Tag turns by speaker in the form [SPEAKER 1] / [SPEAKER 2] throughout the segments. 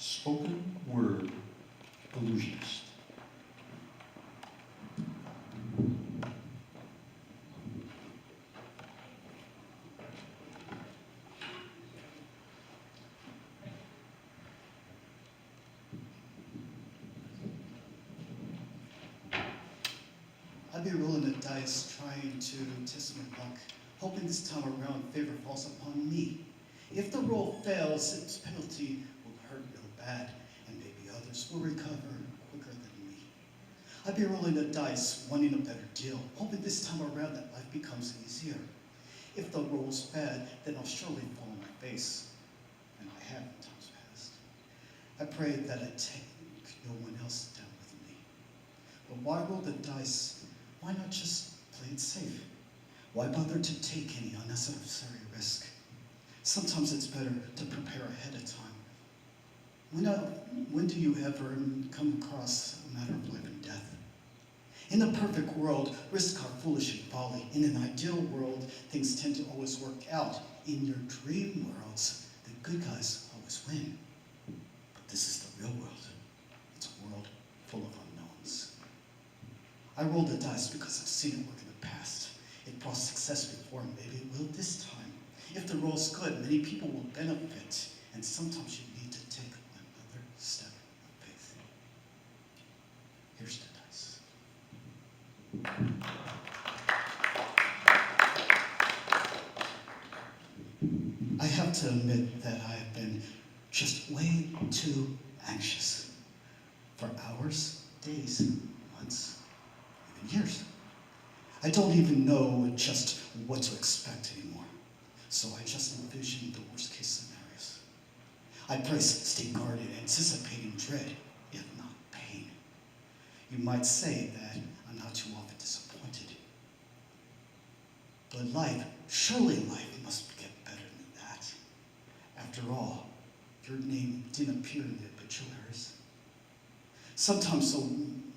[SPEAKER 1] spoken word illusionist.
[SPEAKER 2] I'd be rolling the dice, trying to test my luck, hoping this time around favor falls upon me. If the roll fails, its penalty will hurt real bad, and maybe others will recover quicker than me. I'd be rolling the dice, wanting a better deal, hoping this time around that life becomes easier. If the roll's bad, then I'll surely fall on my face, and I have in times past. I pray that I take no one else down with me. But why roll the dice? Why not just play it safe? Why bother to take any unnecessary risk? Sometimes it's better to prepare ahead of time. When do you ever come across a matter of life and death? In the perfect world, risks are foolish and folly. In an ideal world, things tend to always work out. In your dream worlds, the good guys always win. But this is the real world. It's a world full of unknowns. I rolled the dice because I've seen it work in the past. It brought success before, and maybe it will this time. If the roll's good, many people will benefit, and sometimes you need to take another step of faith. Here's the dice. I have to admit that I have been just way too anxious for hours, days, months, even years. I don't even know just what to expect anymore. So I just envision the worst case scenarios. I pray, stay guarded, anticipating dread, if not pain. You might say that I'm not too often disappointed. But life, surely life must get better than that. After all, your name didn't appear in the obituaries. Sometimes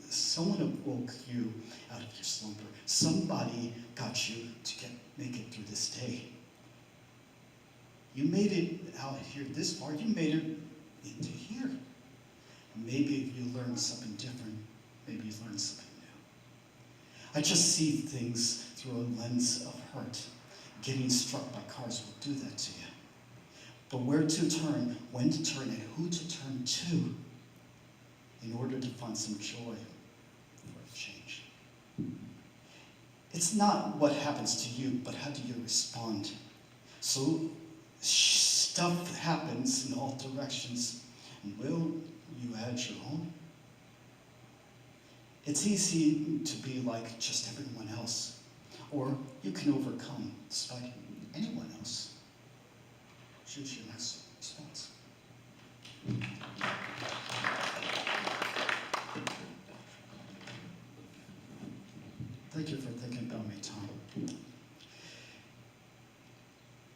[SPEAKER 2] someone awoke you out of your slumber. Somebody got you to make it through this day. You made it out here this far. You made it into here. Maybe you learned something different. Maybe you learned something new. I just see things through a lens of hurt. Getting struck by cars will do that to you. But where to turn, when to turn, and who to turn to in order to find some joy for a change. It's not what happens to you, but how do you respond? So stuff happens in all directions, and will you add your own? It's easy to be like just everyone else, or you can overcome despite anyone else. Choose your next response. Thank you for thinking about me, Tom.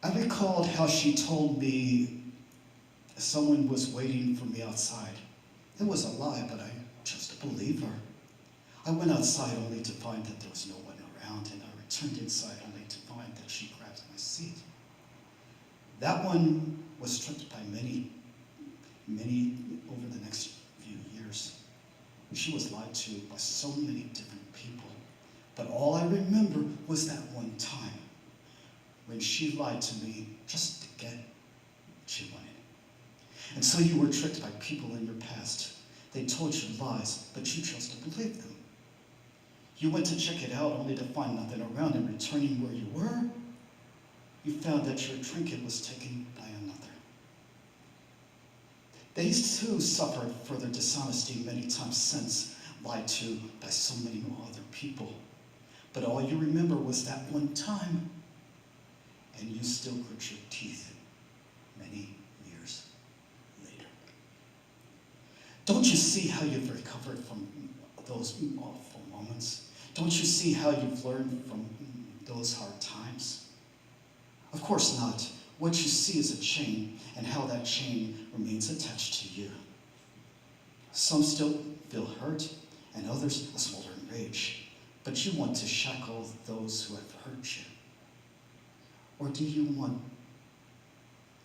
[SPEAKER 2] I recalled how she told me someone was waiting for me outside. It was a lie, but I chose to believe her. I went outside only to find that there was no one around, and I returned inside only to find that she grabbed my seat. That one was tricked by many over the next few years. She was lied to by so many different people. But all I remember was that one time when she lied to me just to get what she wanted. And so you were tricked by people in your past. They told you lies, but you chose to believe them. You went to check it out only to find nothing around, and returning where you were, you found that your trinket was taken by another. They too suffered further dishonesty many times since, lied to by so many other people. But all you remember was that one time, and you still grit your teeth many years later. Don't you see how you've recovered from those awful moments? Don't you see how you've learned from those hard times? Of course not. What you see is a chain, and how that chain remains attached to you. Some still feel hurt, and others a smoldering rage. But you want to shackle those who have hurt you. Or do you want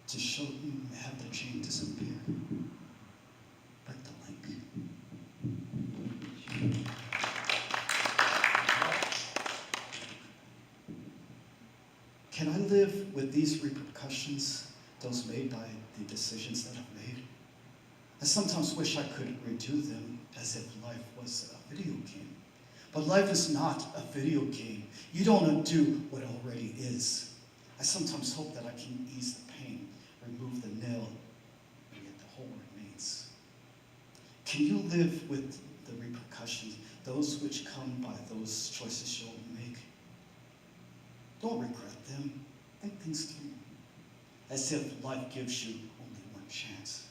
[SPEAKER 2] to have the chain disappear? these repercussions, those made by the decisions that I've made, I sometimes wish I could redo them as if life was a video game. But life is not a video game. You don't undo what already is. I sometimes hope that I can ease the pain, remove the nail, and yet the hole remains. Can you live with the repercussions, those which come by those choices you'll make? Don't regret them. Think things through. As if life gives you only one chance.